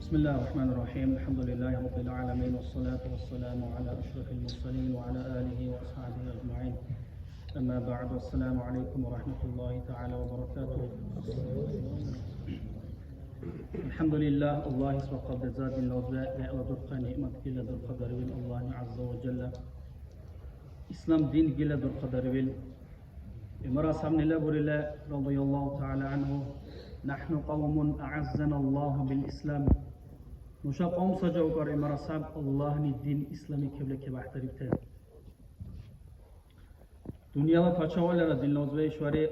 بسم الله الرحمن الرحيم. الحمد لله رب العالمين، والصلاة والسلام على أشرف المرسلين وعلى آله وأصحابه أجمعين. أما بعد، والسلام عليكم ورحمة الله تعالى وبركاته. الحمد لله. الله وقد زاد الوضع ودرق نعمة إلى در قدر الله عز وجل. إسلام دين إلى در قدر إمرأة سامن الله بريلا رضي الله تعالى عنه: نحن قوم أعزنا الله بالإسلام. نشا قوم سجاوكر إمرأة سام الله الدين إسلامي كبل كبحتريبته. دنيا فاتشاولا دين لوزوي شواري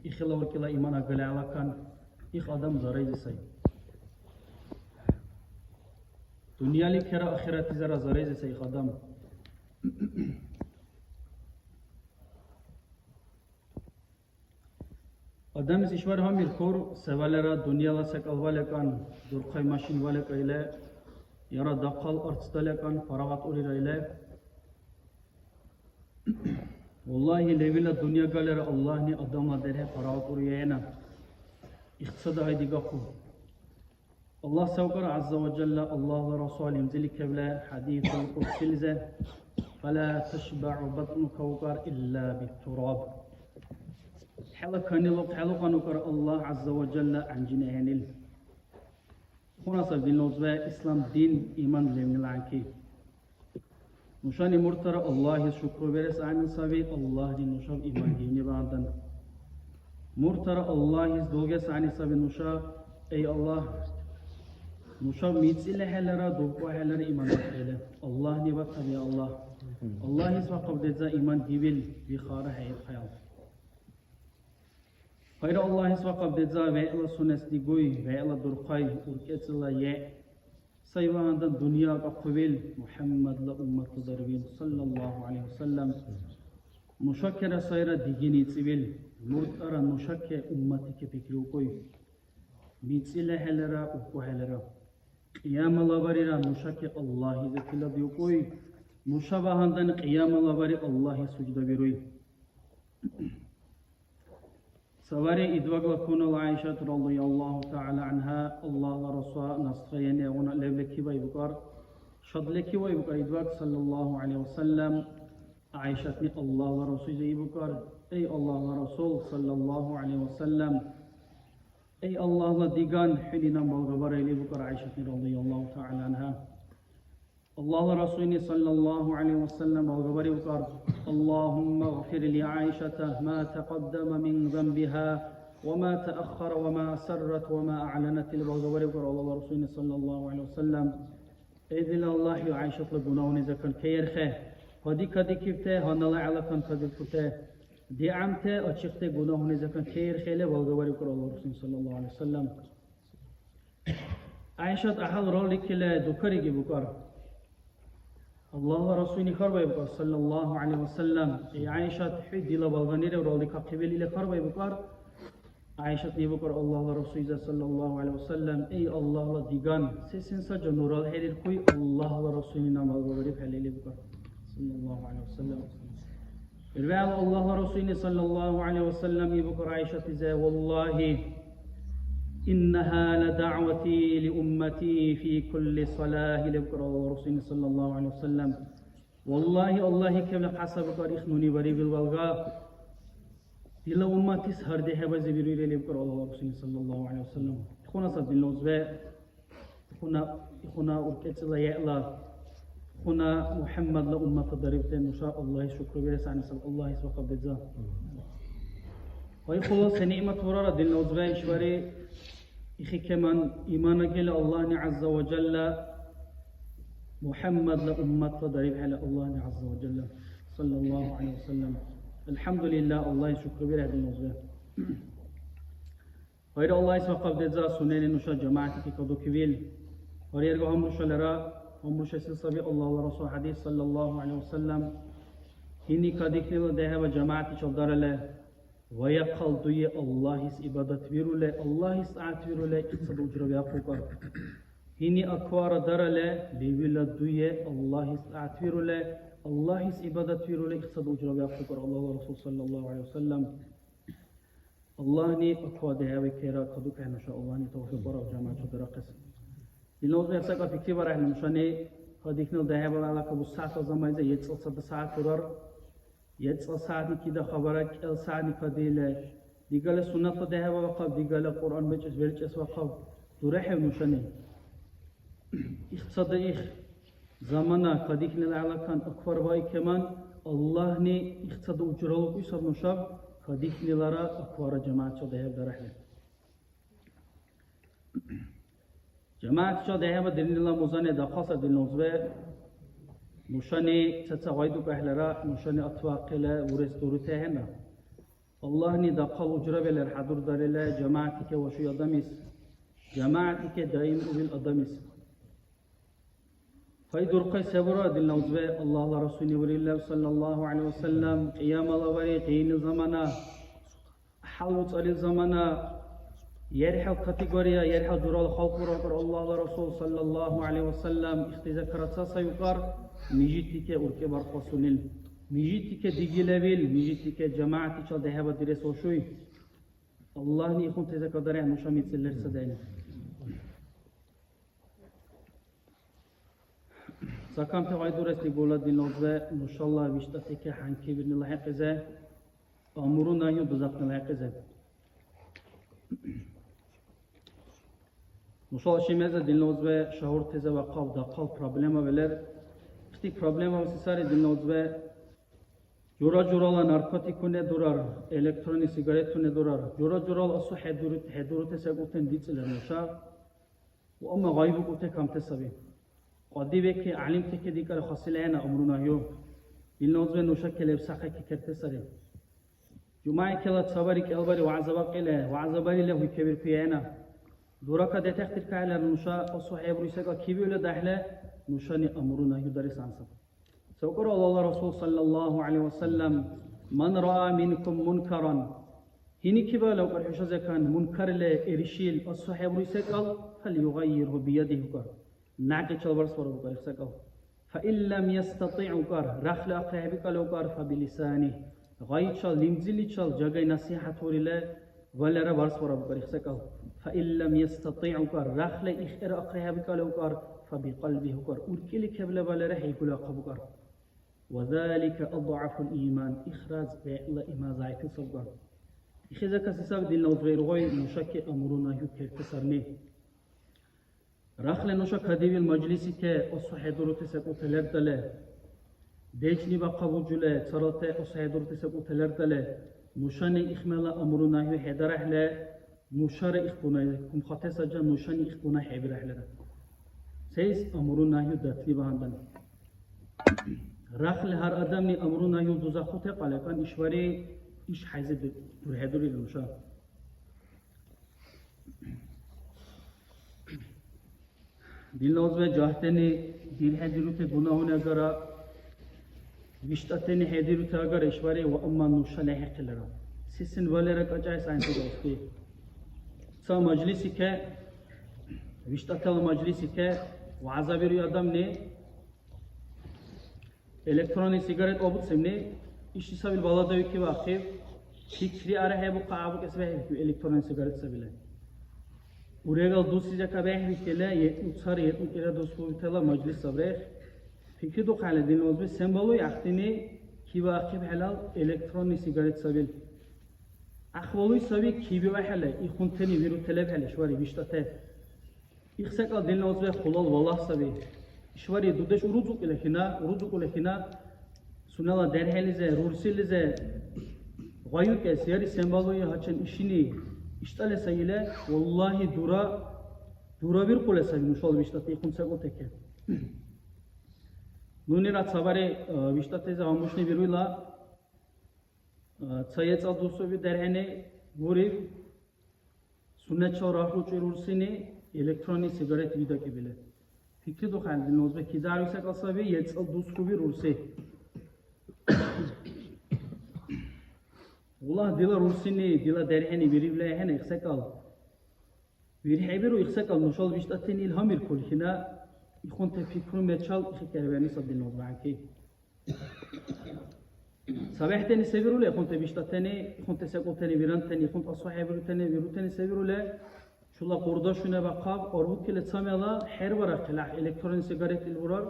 إخلا وكلا إيمان أقل على كان إخ آدم زريز سي دنيا لي كرا آخرت زرا زريز سي إخ آدم. آدم إشوار هم يركور سوالرا دنيا لا سكال والكان درخاي ماشين والك إلى يرى دقال أرتستلكان فراغات أولي إلى والله ليلا الدنيا قال الله ني أدم دره فراغات أولي اقتصاد هيدي قاقو الله سوكر عز وجل الله ورسوله يمزل كبلا حديث القدس فلا تشبع بطنك وقر إلا بالتراب. حلقة نكر الله عز وجل عن جنهنل. هنا صار دين لوزوا إسلام دين إيمان لمن العنكي. نشان مرتر الله شكر برس عن سبي الله دين نشاب إيمان دين بعدن. مرتر الله زوجس عن سبي نشا أي الله نشاب ميتسيل حلرا دوبوا حلرا إيمان حلرا الله نبات تبي الله الله يسوع قبل ذا إيمان جبل بخاره حياة خيال. خير الله يسوع قبل ذا وعلى سنة ديجوي وعلى درقاي وركت الله يه سيوا عند الدنيا قبل محمد لأمة دربين صلى الله عليه وسلم مشكر سيرة ديجيني تبيل مرتر مشكر أمتك بكروكوي بيتسيل حلرا وكو حلرا قيام الله بريرا مشكر الله ذكلا بيوكوي مشابه عند قيام الله بري الله سجد بيروي. سواري إدواج وكون عائشة رضي الله تعالى عنها الله ورسول نصرين يوم لبلك ويبكر شدلك ويبكر إدواج صلى الله عليه وسلم عائشة الله ورسول يبكر أي الله ورسول صلى الله عليه وسلم أي الله لديجان حيننا بغبر يبكر عائشة رضي الله تعالى عنها الله ورسوله صلى الله عليه وسلم بغبر يبكر اللهم اغفر لعائشة ما تقدم من ذنبها وما تأخر وما سرت وما أعلنت البغبر يبكر الله ورسوله صلى الله عليه وسلم إذن الله عائشة لبناون إذا كان كيرخه هدي كدي كيفته هنلا على كان كدي كته دي عمته أشيخته بناون إذا كان كيرخه لبغبر يبكر الله ورسوله صلى الله عليه وسلم. عائشة أحد رولك لا ذكري بكر الله ورسوله خربا يبقى صلى الله عليه وسلم. عائشة تحيد إلى بالغنير ورولك قبل إلى خربا يبقى عائشة يبقى الله ورسوله صلى الله عليه وسلم أي الله لديغان سيسن سجى نور الحرير كوي الله ورسوله نام الغريب حليل يبقى صلى الله عليه وسلم. الرعال الله ورسوله صلى الله عليه وسلم يبقى عائشة زي والله إنها لدعوتي لأمتي في كل صلاة لبكر ورسول صلى الله عليه وسلم. والله الله كم حسب تاريخ نوني بريب الوالغاء إلى أمتي سهر ده بزبير لبكر ورسول صلى الله عليه وسلم. خنا صد اللوزباء خنا أركت الله يألا خنا محمد لأمة ضربت إن شاء الله شكر برس عن سب الله سبق بذا. ويخلص نعمة ورا دين اللوزباء شواري إخي كمان إيمانك إلى الله عز وجل محمد لأمة فضريب على الله عز وجل صلى الله عليه وسلم. الحمد لله الله شكر بره بالنظر غير الله اسمه قبل ذا سنين نشا جماعتك كدو كبيل وريرجو هم رشلرا هم رشل صبي الله ورسول حديث صلى الله عليه وسلم هني كديك له ده وجماعتي شدار له ويقل دوية الله إبادة بيروله الله ساعات بيروله إقصد أجر بيأخوكر هني أكوار دارله ليولا دوية الله ساعات بيروله الله إبادة بيروله إقصد أجر بيأخوكر الله ورسول صلى الله عليه وسلم. الله ني أكوار ده وكيرا قدوك إن شاء الله ني توفيق برا جماعة درقس دلنوز بيرسك فكري برا إحنا مشاني هاديك نل ده هبلا على كبر ساعة زمان زي يتصل صد ساعة ترار يتصل ساعة كده خبرك الساعة كديله ديقال سنة ده هبلا وقف ديقال القرآن بيجس وقف ترحب مشاني اقتصاد زمانا قديك نل على كان أكبر باي كمان الله ني اقتصاد أجرالك يصير نشاب قديك نلارا أكبر جماعة شو ده هبلا رحلة جماعة شو ده هبلا دلنا الله مزانة دخاسة دلنوزبه مشاني تتوايدو كهلرا مشاني أطواق لا ورث دورته هنا الله ني دقل أجرب للحضور دارلا جماعتك وشو يدمس جماعتك دائم أبل أدمس فايدور قيس سبرا دلنوزبه الله رسول الله صلى الله عليه وسلم قيام الله قين زمانا حلوت على زمانا يرحل كاتيجوريا يرحل جرال خلق الله رسول صلى الله عليه وسلم اختزكرت سيقر ميجيتك أركبر قصونيل ميجيتك ديجيلابيل ميجيتك جماعتك ذهب درس وشوي الله ني يكون تذكر عن مشاميت سلر سداني سكان توايد درس لبولاد دينوزه إن شاء الله بيشتتك حنكي بن الله حقزه أمرنا يو بزاف الله حقزه مشال شيمزه دينوزه شهور تزه وقاو دقال بروبلما بلر تی پروبلم هم سری دنیازه جورا نارکوتیکونه دورار الکترونی سیگارتونه دورار جورا اصو حدورت سگوتن دیتسلر نشا و اما غایب کوته کم تسبی قدی بکی علم تک دیگر خاصله انا امرونا یو دنیازه نوشا کلب سخه کی کرته سری جمعه کلا تصوری که البری وعزباری له کبیر پیانا دورا کده تختیر کاله نوشا اصو حبری سگا کیبیل دهله نشاني أمرنا يدرس عن سب سوكر الله رسول صلى الله عليه وسلم من رأى منكم منكرا هني كبا لو قرحش كان منكر له إرشيل الصحيح رسول فليغيره بيده كر نعك شلبر صور بقر فإن لم يستطيع كر رخل أقربك لو كر فبلسانه غايت شل لمزلي شل جاي نصيحة ورله ولا ربر صور بقر فإن لم يستطيع كر رخل إخر أقربك لو كر فبقلبه كر أركل كبل ولا رح يقول قبكر وذلك أضعف الإيمان إخراج بألا إما زايك صبر إخذا كسب دين لو غير غوي مشك أمرنا يكر كسرني رخل نشك هديب المجلس كأصحى دروت سكوت لردله ديشني بقبو جله صرات أصحى دروت سكوت لردله نشاني إخمال أمرنا يحدره له نشار إخبنا كم خاطر سجى نشاني إخبنا حبره له سيس أمرنا يدتلي بهندن رخل هر آدمی أمرنا يدوزخوته قال كان إشواري إيش حيزد برهدوري لنشا دل نوزه جاهتني دل حدیروت گناهون اگرا وشتاتني حدیروت اگر إشواري و أما نوشا لحق لرا سيسن والرا كجاي ساينسي دوستي سا مجلسي که وشتاتل مجلسي که وعزابيرو آدم نه الکترونی سیگارت آبود سمنه ایشی سبیل بالا دوی که واقعی فکری آره هی بو قابو کس به که الکترونی سیگارت سبیله اورگال دوستی جا که به که یه اتسار یه اتکره دوست کویتلا مجلس صبره فکری دو خاله دین وزبه سمبولوی اختینی کی واقعی حلال الکترونی سیگارت سبیل اخوالوی سبیل کی به حله ای خونتنی ویرو تلب حله شواری بیشتره إخساق الدين نوزه خلال والله سبي شواري دودش ورودك لكنا سنلا درهلزه رورسلزه غايو كسياري سمبالوي هاتشن إشيني إشتال سيله والله دورا بير قول سبي نشال بيشتاتي خمسة تكه نوني رات سباري بيشتاتي زاموشني بيرويلا تسايت أدوسو بدرهني غوري سنة شو راحو رورسيني الکترونی سیگارت ویدا که بله فکری دو خالد نوزبه کی داروی سکاسابی یه چال دوست خوبی رورسی والله دیلا رورسینی دیلا درهنی بیریبله هن اخسکال بیرهی بیرو اخسکال نشال بیشتاتین الهامیر کل خنا يخون تفكرون بيتشال خكرباني صد النوزبه عنكي صباحتني سيبرو له يخون تبيشتاتني يخون تساقوتني بيرانتني يخون تصوحي بيروتني سيبرو له Şula kurda şuna bakab, orbu kile tsamela her varak kile elektronik sigaret il vurar.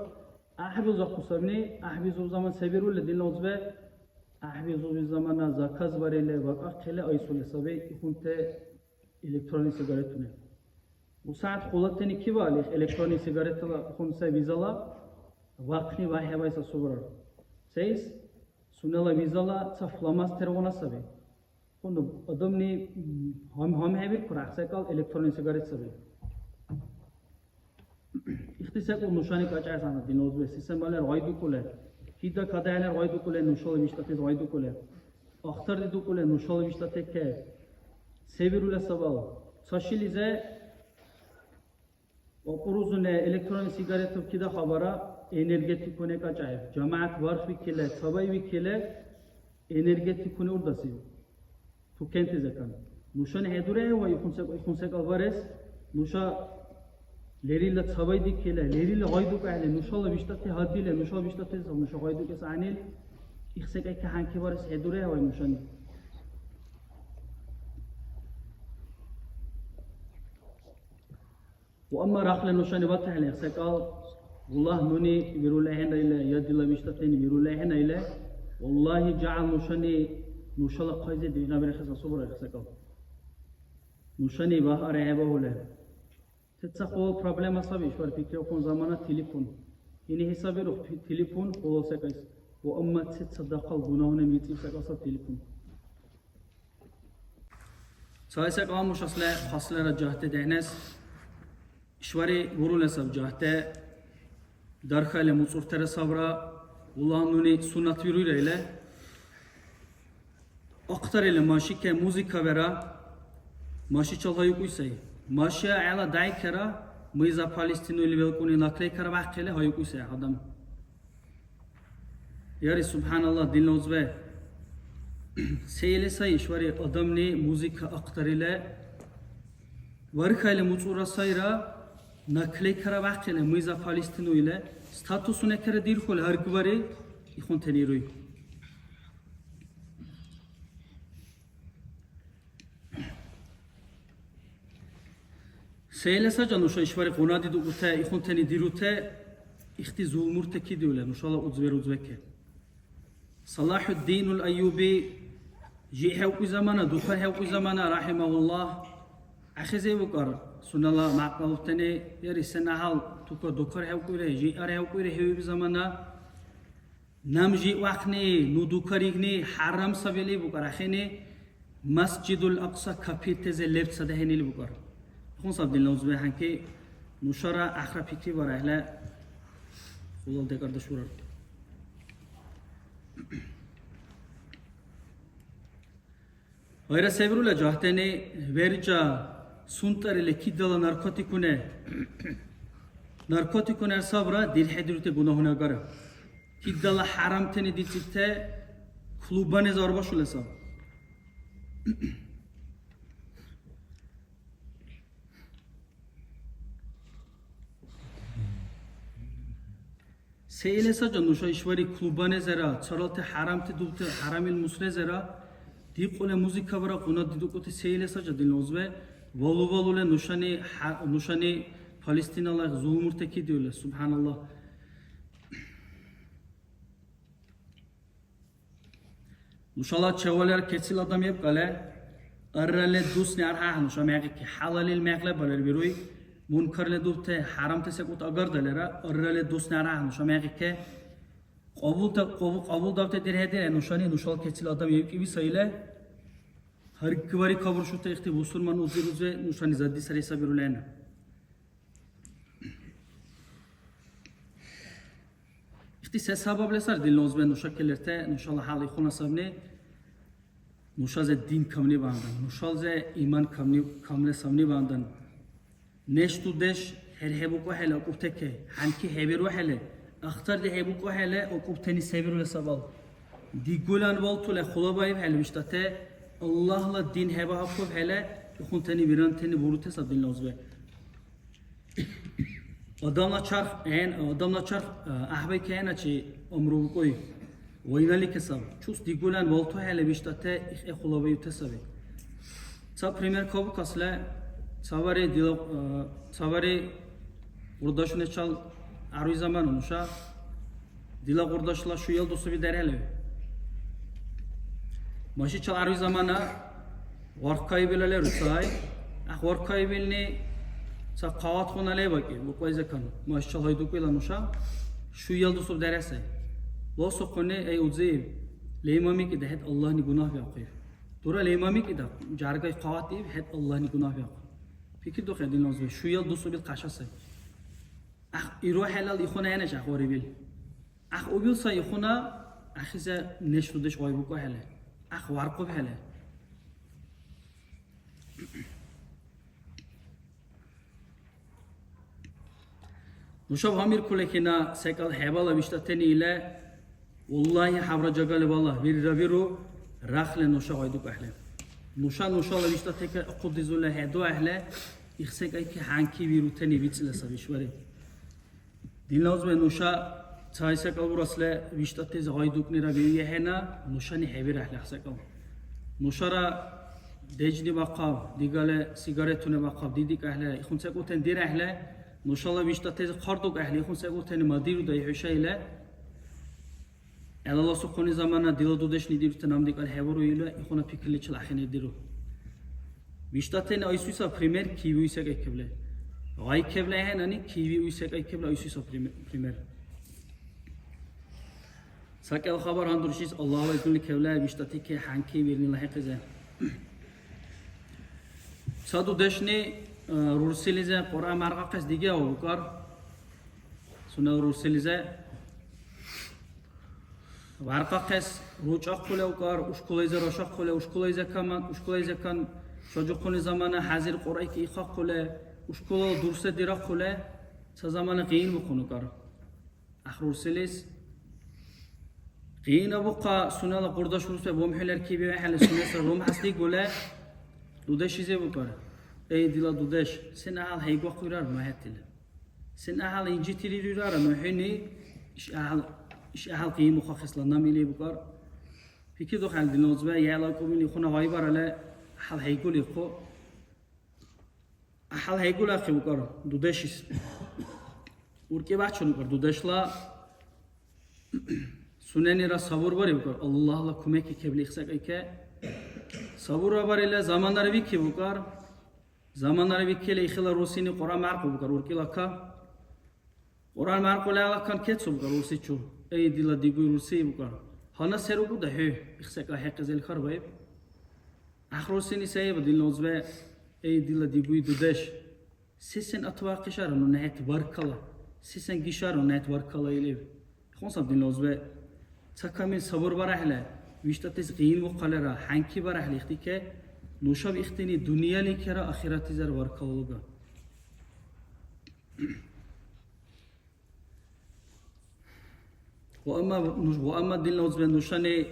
Ahbiz akusabni, ahbiz o zaman seberulle dinle uzbe. Ahbiz o zamana zakaz varele vakak kile aysule sabi ikunte elektronik sigaret ne. Bu saat kulateni ki vali elektronik sigaret la kunse vizala vakni vahevaysa suvar. Seis sunala vizala saflamaz tergona sabi. Kunu adam ne ham hevi kuraksa kal elektronik sigaret sabi. İhtisak o nuşani kaçar sana dinoz ve sistemler gaydu kule. Hida kadaylar gaydu kule nuşalı viştatez gaydu kule. Ahtar dedu kule nuşalı viştateke sevirule sabal. Saşilize okuruzune elektronik sigaret kida habara energetik kone kaçar. Cemaat var fikirle, sabay fikirle energetik kone urdası. Tukenti zekan. Nuşan hedure ve ikunse kalvares nuşa leriyle sabay dikile, leriyle gayduk ahle, nuşala viştate hadile, nuşala viştate nuşa gayduk es anil, ihsek eke hanki vares hedure ve nuşani. وأما رحلة نشاني بطحلة سكال والله نوني بيرولهن إلى يد الله بيشتتني بيرولهن إلى والله جعل نشاني نشلا قايزة دينا برخصة صبرة سكال نشاني بحر عيبه ولا تتسقوا problem أصابي شوار فكرة كون زمانة تليفون إني حسابي روح تليفون قول سكايس وأما تتصدق الجناهنا ميتي سكال صار تليفون سايسك عام مش أصله رجعت دهنس İşvari vurul hesab cahte darkhale musurtere sabra ulanuni sunnat viruyla ile aktar ile maşike muzika vera maşi çalayı kuysay maşi ala day kara mıyza Palestino ile velkuni nakle kara vakile hayı kuysay adam yari subhanallah dinle uzve seyle say işvari adam ne muzika aktar ile varkhale musura sayra nakle kara vakile mıyza Palestino ile statusune kere dir kol her güvari ikon teniroy. Seyle saca nuşa işvari konadi dugute ikon teni dirute ihti zulmur teki diyorlar nuşala uzveke. Salahuddinul Ayyubi jihe u zamana duha u zamana rahimahullah axize bukar sunala maqaluftani yari sanahal tuka dukar hevkure ji are hevkure hevi zamana namji waqni nu dukarigni haram sabeli bukar akhini masjidul aqsa kapiteze left sadahenili bukar khon sabdin lawzbe hanki nushara akhra fikri var ahla khulal de karda shurar hayra sevrula jahtene verja suntar ile kidala narkotikune sabra dil hedrute gunahuna gara kidala haram teni dicite klubane zorba şule sab seyle saca nuşa işvari klubane zera çaralte haramte dubte haramil musre zera diqole muzika vara quna didukote seyle saca dinozve Valule nuşani Palestinalar zulmurteki diyorlar subhanallah. Nuşala çevaler kesil adam yap kale arrale dusni arha nuşa meği ki halalil meğle baler biroy munkarle dubte haram tesek ut agar dalera arrale dusni arha nuşa meği ki qabul davte dirhedere nuşal kesil adam yap gibi sayıle her kıvari kabur şuta ihti Müslüman uziruze nuşani zaddi sarisa birulena. İhti ses sabablesar dilnoz ben nuşakellerte nuşallah hali khuna sabne nuşaze din kamni bandan nuşalze iman kamne sabni bandan neştu deş her hebu ko hele okuteke hanki heberu hele akhtar de hebu ko hele okuteni sebiru sabal digulan voltule khulabayib hele mishtate Allah'la din heba hafif hele kunteni biran teni burute sabdin lozbe adamla çarh ahbe kayna çi umru koy oynali kesab çus digulan volto hele biştate khulabayib tesabe sa primer kobu kasla Savari urdaşını çal arı zaman onuşa dila urdaşla şu yıl dostu bir dereli. Maşı çal arı zamana varkayı bileler usay. Varkayı bilni sa kavat konalay bakı. Bu koyza kan. Maşı çal haydu koylan uşa şu yıl dostu bir derese. Losu kone ey uzay. Leymami ki de het Allah'ın günah yapıyor. Dura leymami ki de jargay kavat deyip het Allah'ın günah yapıyor. Fikir do khadin lazım. Şu yıl dostu bir kaşası. İro helal ikhuna yana şahori bil. O bil say ikhuna ahize neşrudeş oybu ko hele. Varqob hele. Nuşab hamir kulekina sekal hebala vishtateni ile wallahi havra jagal wallah viraviru rakhle nuşa oydu ko hele. Nuşa la vishtateke qudizula hedo hele. İxsek ay ki hanki viruteni vitsle savishwari. Dinlaz ve nuşa çaysa kalburasle viştate zayduk nira biriye hena nuşani hevir ahle xsakal. Nuşara dejni baqav digale sigaretune baqav didik ahle ikhunsak oten dir ahle nuşala viştate qarduk ahle ikhunsak oten madiru da yhushayle Allah subhanahu zamana dilodudesh nidir tanam dikal hevuru ile ikhuna fikirli çal ahine diru. Viştate ne aysusa primer kiwisa keble. Ay kevle hani kiwi uysak ay kevle uysusa primer. Sakel haber handurşis Allahu ekber kevle viştati ke hanki birini lahiqize. Sadu deşni rursilize Kur'an marqaqas dige avukar. Suna rursilize marqaqas ruçaq qule avukar uşkulayze roşaq qule uşkulayze kan çocukun zamana hazir Qur'an ki iqaq qule uşkula dursa dira qule sa zamana qiyin buqunu kar. Rursiliz qiyin abuqa sunala qurdaş ruspe bomheler kibi ve hal sunasa rom hasli gole dudeşize bukar. Ey dila dudeş sen ahal heygo qirar mahatil. Sen ahal injitiri rirar muhini iş ahal qiyin mukhasla namili bukar. Fikir do hal dinozbe yala komini khuna vaybar ala hal heygo liqo ahal heygo la khibukar dudeşis. Urke bahçonu kar dudeşla Suneni ra sabır var ya Allah'la kumeki kebli ihsak eke sabır var ile zamanları bir ki bukar zamanları bir kele ihla rusini Kur'an marqu bukar urkila ka Kur'an marqu la kan ketsu bukar rusi chu ey dila digu rusi bukar hana seru bu da he ihsak la haqzel kharbayb ahrusini sayib dilnozbe ey dila digu dudeş sesen atwaqisharun net barkala sesen gisharun net barkala ile khonsab dilnozbe Sakamil sabır var ahle, viştates qiyin bu qalera, hanki var ahle ixtike, nuşab ixtini dünya likera ahireti zar var kalıga. Ve amma dilna uzben nuşane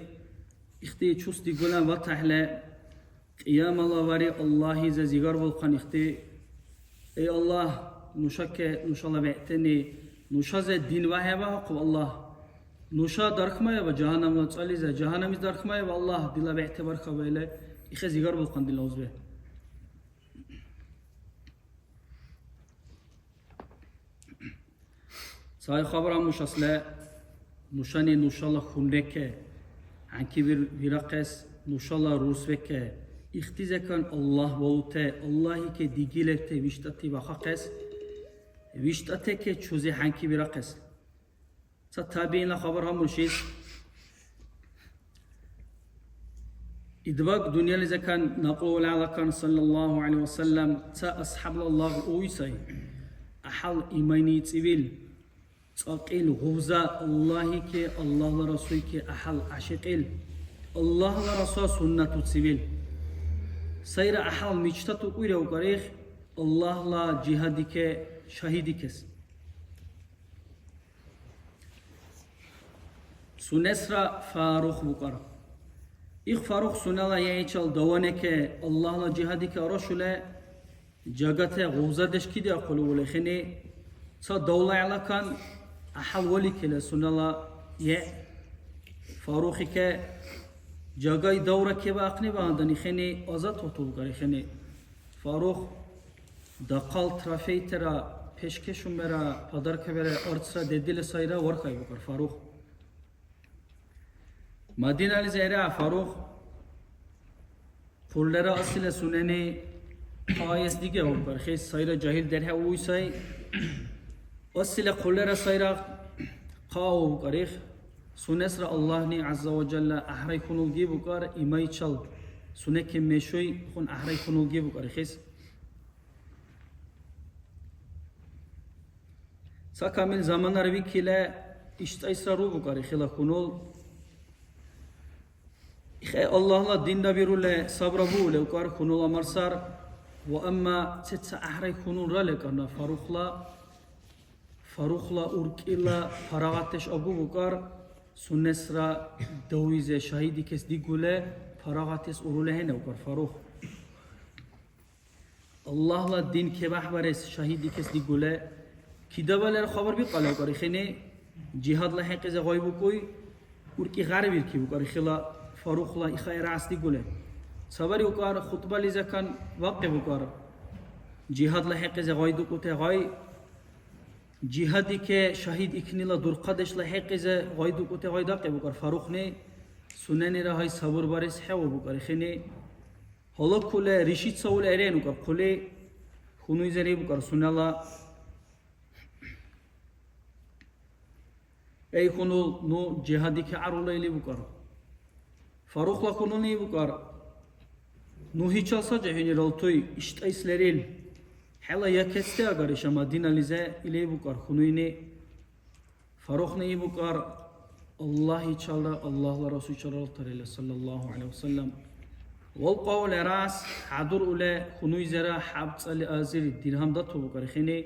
ixti çusti gulan vat ahle, qiyam Allah vari Allahi za zigar volkan ixti, ey Allah nuşakke nuşala ve'teni, nuşaze din vaheba haqub Allah, Nuşa darkmaya ve cehennemle çalize cehennemiz darkmaya ve Allah dila ve itibar kabile İxe zigar bulkan dila uzbe. Say xabaram nuşasle nuşani nuşalla khundeke anki bir viraqes nuşalla rusveke İxtizekan Allah volute Allahi ke digilete viştati ve haqes viştate ke çuzi hanki viraqes Tabi'in la haber hamurşiz. İdvak dünyali zekan naqul ala kan sallallahu aleyhi ve sellem ta ashabla Allah uysay. Ahal imani tsibil. Tsaqil ghuza Allahi ki Allah'la Rasul ki ahal aşiqil. Allah'la Rasul sünnatu tsibil. Sayra ahal miçtatu uyra uqarih Allah'la cihadike şahidikes. Sunesra Faruk bukar. İlk Faruk sunala yayçal davaneke Allah'la cihadike araşule cagate guvzadeş kidi akulu vule khini sa dawla kan ahal wali kele sunala ye Farukike jagay dawra ke baqni bandani khini azat hotul kare khini Faruk daqal trafeytera peşkeşum bera padarka bera artsra dedile sayra varkay bukar Faruk. Madinali zehra Faruk kullera asile suneni ayes dige bukar. Xes sayra cahil derhe uysay asile kullera sayra qaw bukar. Sunesra Allah ni azza ve celle ahray kunul gi bukar imay çal. Sunek meşoy khun ahray kunul gi bukar. Xes Sakamil zamanlar vikile işte israru bukari xila kunul. İxe Allah'la dinda birule sabra bule ukar kunul amarsar. Ve amma tsetsa ahray kunul rale karna Farukla urkila faragateş abu bukar. Sunnesra dawize şahidi kes digule faragates urulehene ukar Faruk. Allah'la din kebah bares şahidi kes digule. Kidabalar haber bir kalav kari khine cihadla hakize gaybu koy urki garibir ki bukari khila Farukla ikhayra asli gule sabari ukar khutba lizakan waqe bukar cihadla hakize gaydu kote gay cihadi ke şahid iknila durqadeshla hakize gaydu kote gayda ke bukar Faruk ne sunani rahay sabır baris hewa bukari khine halak kule rishit saul eren ukar kule khunu izeri bukar sunala Ey kunul nu cihadi ke arulayli bukar. Farukla kunul ni bukar. Nu hiç alsa cehini raltoy işte isleril. Hala yakeste agar işama dinalize ile bukar. Kunuyni Faruk ne bukar. Allah hiç alda Allah'la Resulü çaraltar sallallahu aleyhi ve sellem. Wal qawle ras hadur ule kunuy zera habts ali azir dirham datu bukar. Khine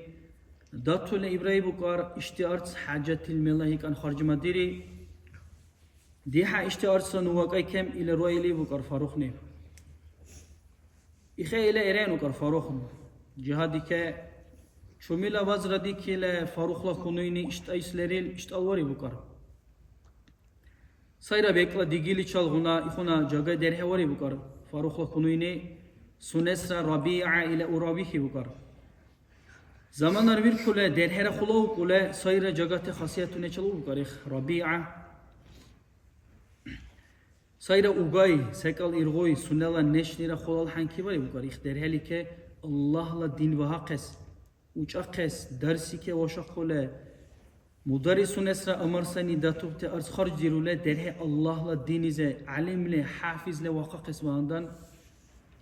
Datule İbrahim bukar iştiarts hacetil melahi kan harcama diri diha iştiartsa nuvakay kem ile royli bukar Faruk ne İxe ile eren bukar Faruk cihadi ke şumila vazradi ki ile Farukla kunuyni işte isleril işte alvari bukar sayra bekla digili çalguna ikhuna jaga derhe vari bukar Farukla kunuyni sunesra Rabi'a ile urabihi bukar Zamanlar bir kule derhere khulav kule sayra jagate khasiyatune chalu karih Rabi'a sayra ugay sekal irgoy sunela neşnira khulal hanki var bu karih derhelike Allah'la din ve haqqes uçaqes dersike vaşaq kule mudarisun esra amarsani datubte arz kharj dirule derhe Allah'la dinize alimle hafizle vaqaqes vandan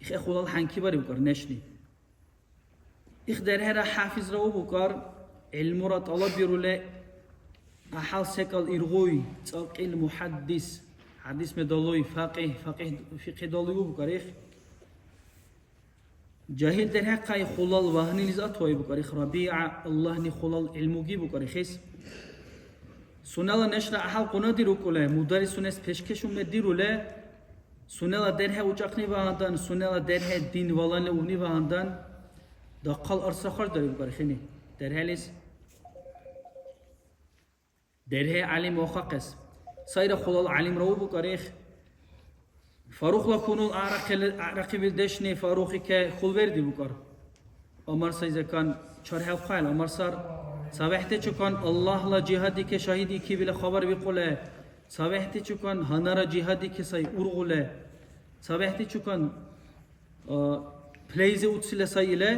ikhe khulal hanki var bu karih neşni İkder hera hafiz ravu bukar ilmurat Allah birule ahal sekal irgoy taqil muhaddis hadis medaloy faqih fiqh daloy bukar jahil der haqqay khulal wahni lizat way bukar Rabi'a Allah ni khulal ilmugi bukar khis sunala nashra ahal qunadir ukule mudarisunes peşkeşum medirule sunala derhe uçaqni vaandan sunala derhe din valanle uni vaandan Daqal arsa kharj dari bukar khini derhelis derhe alim wa khaqas sayra khulal alim rawu bukar Farukla kunul araqibil deshni Faruqi ke khul verdi bukar Amar sayzakan charh khayl amar sar sabahte chukan Allahla jihadi ke shahidi ki bile khabar bi qule sabahte chukan hanara jihadi ke say urgule sabahte chukan playze utsile sayile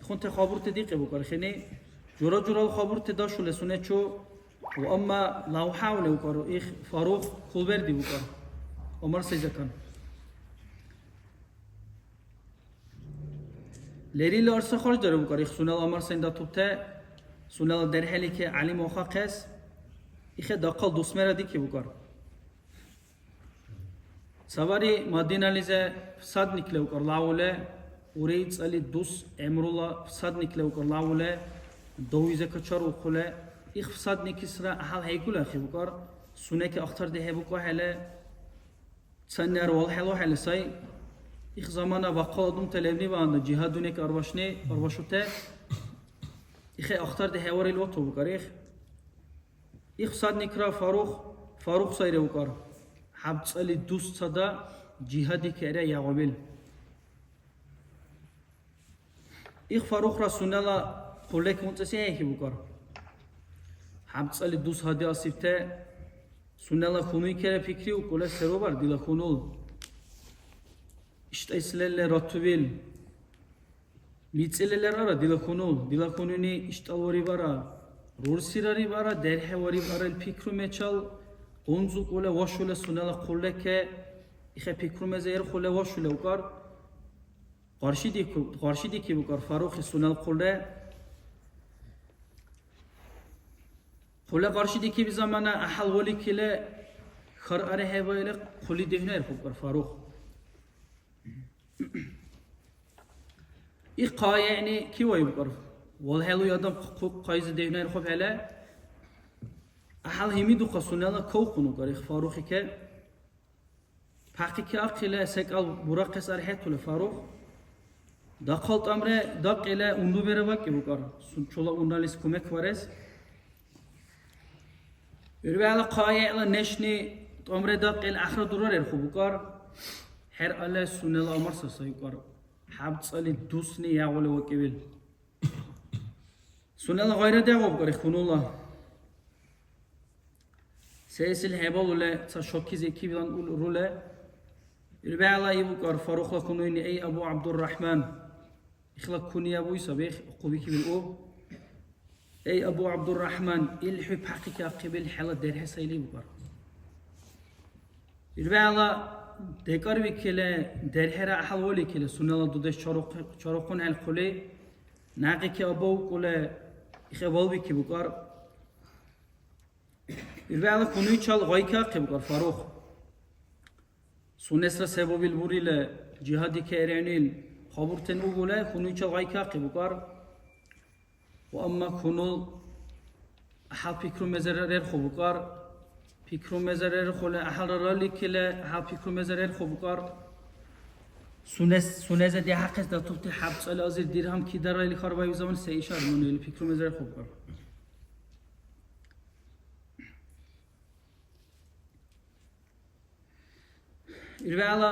خونت خابورت دیقه بکار خنی جورا خابورت داشوله سونه چو و اما لو حاول بکار ایخ فاروق خول بردی بکار عمر سیزکان لیری لارسه خارج داره بکار ایخ سونه عمر سیندا توبته سونه در حالی که علی موخاقس ایخ داقل دوسمره دیکی بکار سواری مدینه لیزه صد نکله بکار لاوله Ureyt ali dus emrullah sadnikle ukar lavule dovize kaçar ukule İx sadnik isra ahal heykula khibukar suneke aktar de hebuka hele sanner wal helo hele say İx zamana vaqadum televni ve anda cihadunek arvaşute İxe aktar de hevaril otu bukar İx sadnikra Faruk sayre ukar habts ali dus sada cihadi kere yağabil их фарухра сунела хулек муцесе ки букар хамцали дус хади асифте сунела хунуй кере фикри у коле серобар дила хунул işte islelle ratuvil mitseleler ara dila khununi ishtalori bara rursirari bara derhewari bara el fikru mechal onzu kole washule sunala khulleke ikhe fikru mezer khule washule ukar qarshidi ki bukar farukh sunal khulle qarshidi ki bir zamana ahal wali kile khar are hevayle khuli dehner bukar farukh İqqa yani ki var bukar. Valhelu yadam qayzı devner xob hele. Ahal himidu qasunala kawqunu qarix Farukh ke. Paqiqi aqila sekal buraqas arhatul Farukh. Daqalt amre daqila undu berevak bukar. Sunchola unalis kumek vares. Irvala qayla neshni amre daqil akhra durar el khubukar. Her Allah sunala amar sayukar. حبصلي دوسني يا ولا وكيل سنة غير دعوة بقى يخون الله سيسل هبال ولا تشوكي زي كي بلان رولا الباع الله يبقى فاروق لكوني أي أبو عبد الرحمن إخلاق كوني أبو يسابيخ قبي كي بالأوب أي أبو عبد الرحمن الحب حقيقة قبل حالة درها سيلي بقى الباع الله dekar vikile derhera ahal voli kile sunala dudeş çorokun el kule naqi ki abu kule ikhe volvi ki bukar irvala kunuy çal gayka ki bukar Farukh sunesra sebobil burile cihadi ke erenil khaburten ugule kunuy çal gayka ki bukar ve amma kunul ahal fikru mezerer khubukar fikru mezerer khole ahal rali kile ahal fikru mezerer khubukar suneze de haqqes da tufti habs al azir dirham ki darali kharbay zaman se ishar munil fikru mezerer khubukar irvala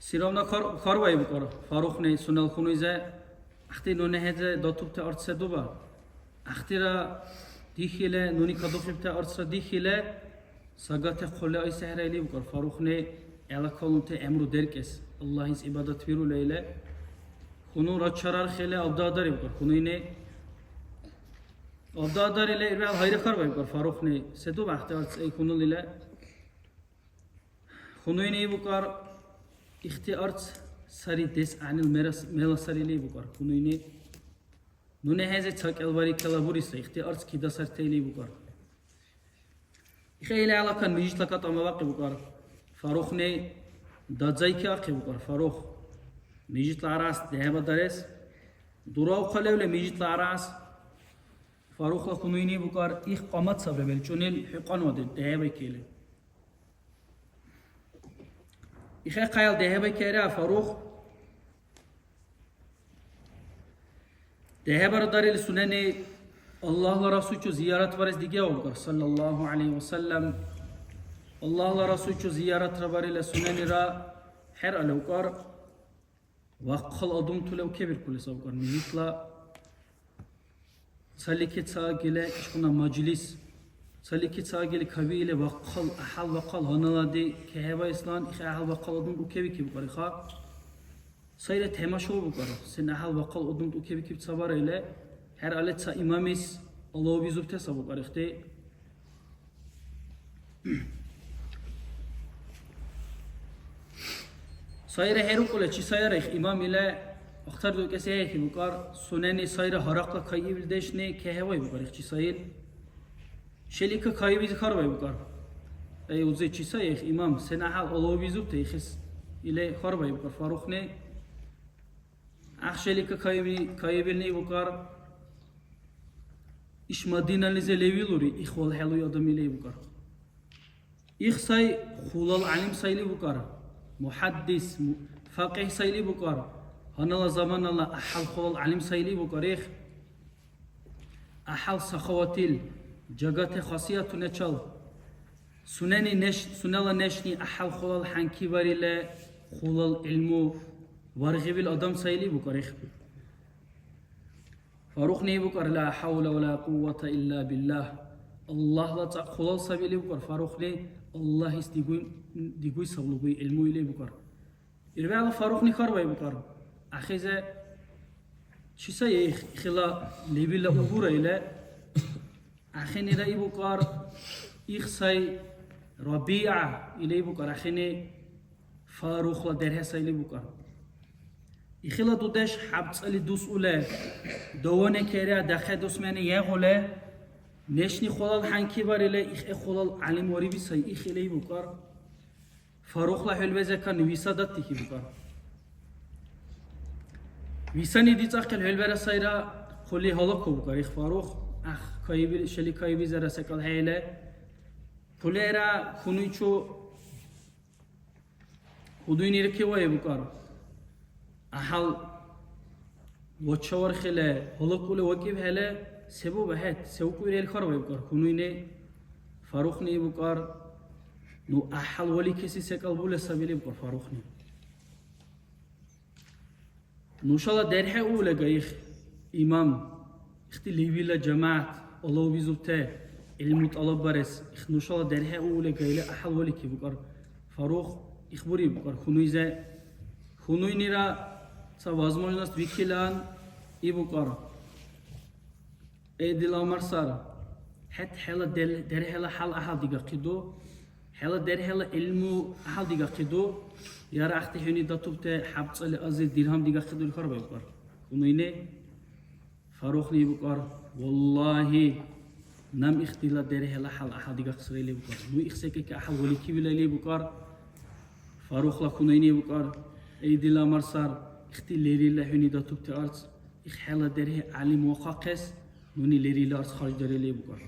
sirovna kharbay bukar Farukh ne sunal khunuize akhti none heze da tufti artse duba اخترا ديخله نوني كدوخبته ارسا ديخله ساغات خله اي سهريلي بكر Farukh ne ela kalunte emru derkes Allah his ibadet viru leyle khunu racharar khile abdadar bukar khunu ne abdadar ile irval hayra karbay bukar Farukh ne sedu baxte ay khunu ile khunu ne bukar ikhtiyart sari des anil melasarili bukar khunu ne Nune heze çakelvari kalaburisa ihtiyarts ki dasar teyli bukar. İxeyle alakan mijit lakat amavaqi bukar. Farukh ne dadzay ki aqi bukar. Farukh mijit laras deheba dares. Durav qalevle mijit laras. Farukh la kunuyni bukar. İx qamat sabrebel çunil hiqan vade deheba kele. İxe qayal deheba kere Farukh Dehebar daril suneni Allah'la Resulü ziyaret varız dige olgar sallallahu aleyhi ve sellem Allah'la Resulü ziyaret rabarıyla suneni ra her alevkar vakkal adum tulev kebir kulis avkar nihitla saliki çağile şuna majlis saliki çağile kabile vakkal ahal vakkal hanaladi keheva islan ikhe ahal vakkal adum ukevi ki bukar ikha Sayre temaşo bukar. Sen ahal vakal odum ukebi kip sabar ile her alet sa imamis Allahu bizubte sabukar işte. Sayre heru kule çi sayre imam ile aktar do kese ki bukar suneni sayre harakla kayıbil deşne kehevay bukar çi sayil. Şelika kayıbi zikarvay bukar. Ey uze çi sayre imam sen ahal Allahu bizubte xis ile kharvay bukar Farukh ne Akşelika kayıbilni bukar iş madinalize leviluri ihval helu adam ile bukar İhsay khulal alim sayli bukar muhaddis faqih sayli bukar hanala zaman Allah ahal khulal alim sayli bukar ahal sakhawatil jagate khasiyatune çal sunala neşni ahal khulal hanki var ile خلال علمو ورغبل أدم سيلي بكره فاروق ني بكر لا حول ولا قوة إلا بالله الله لا خلال سبيلي بكر فاروق ني الله ديقوي سبلوي علمو إلي بكر إربع الله فاروق ني كربي بكر أخيزة شو سي خلا لبيلا أبورة إلى أخيني رأي بكر إخسي ربيعة إلي بكر أخيني فاروق لا درها سيلي بكر إخلا دودش حبس على دوس أوله دوانه كريا دخل دوس مني يغوله نشني خلال حنكي باريله إخ خلال علم وری بیسای إخلی بکار فاروق لا حلوزه کن ویسادت تکی بکار ویسانی دیت أخل حلوره سایرا خلی حالا کو بکار إخ فاروق أخ کایبی شلی کایبی زر سکال هیله خلی را خونی چو خودی نیرکی وای بکار أحل وتشور خلا هلقول وكيف هلا سبوا بهت سووا كل الخرب يبكر كونيني فاروخني يبكر نو أحل ولي كسي سكال بولا سبيل يبكر فاروخني نو شاء الله درها أولى جايخ إمام اختي ليبيلا جماعة الله بيزوته المطالب برس نو شاء الله درها أولى جايلا أحل ولي كي يبكر فاروخ إخبري يبكر كونيزة كونيني را возможность викилан и букара. Эдила марсара. Хет хела дер хела хал ахал дига қидо. Хела дер хела илму ахал дига қидо. Яра ахти хуни датубте хабц али азил дирхам дига қидо лихар бай букар. Кунойне фарухни букар. Валлахи нам ихтила дер хела хал ахал дига қисри ли букар. Ну ихсеке ке ахал вали кивила ли букар. Фарухла кунойне букар. Эдила марсар. اختي ليري لا هني دا توب تارس اخ حلا دره علي موققس نوني ليري لا خارج دره لي بكر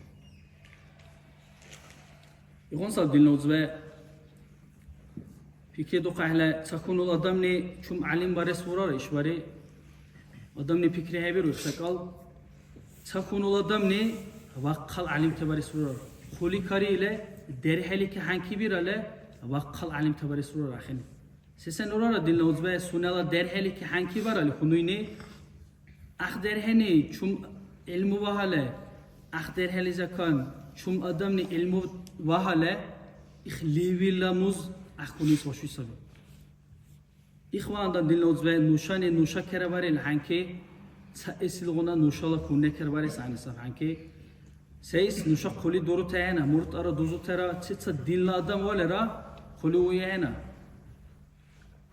يكون صار دين نوزبه في كده قهلا تكون الادم ني شوم علم بارس ورار ايش باري ادم ني فكره هبير وشكل تكون الادم ني وقل علم تبارس ورار خولي كاري له دره لك حنكي بير له وقل علم تبارس ورار اخني سيسن أورا دين لوزبه سونالا درهلي كحنكي برالي خنويني أخ درهني شوم علم وهاله أخ درهلي زكان شوم أدمني علم وهاله إخ ليوي لاموز أخ خنويس وشوي سبب إخوان دين لوزبه نوشاني نوشا كرباري الحنكي سأسلغنا نوشالا كونه كرباري سعني سب حنكي سيس نوشا قولي دورو تاينا مرت أرا دوزو ترا تيتسا دين لادم ولرا قولي ويانا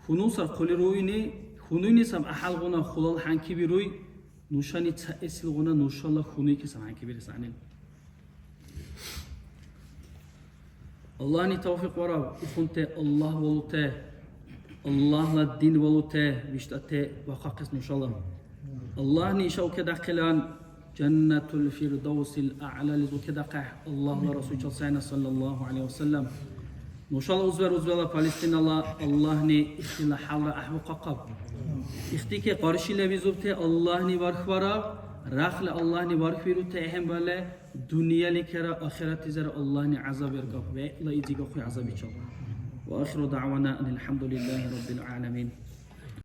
خنوصر خلی روینی خونوینی سام احال غنا خلال حنکی بیروی نوشانی تأسیل غنا نوشالا خونوی که سام حنکی بیرسانیل الله نی توفیق ورا اخونت الله ولوته الله لا دین ولوته بیشتته وقاقس نوشالا الله نی شو كده قلان جنة الفردوس الأعلى لذو كده قح الله رسول صلى الله عليه وسلم نوشال أزبر فلسطين الله ني اختلا حال أحبق قب اختيك قارشي لبيزوبته الله ني بارخبارا راخل الله ني بارخبيرو تأهم بالا دنيا لكرا آخرت زر الله ني عذاب يرقب وإلا يجيك أخي عذاب إن شاء الله وآخر دعوانا أن الحمد لله رب العالمين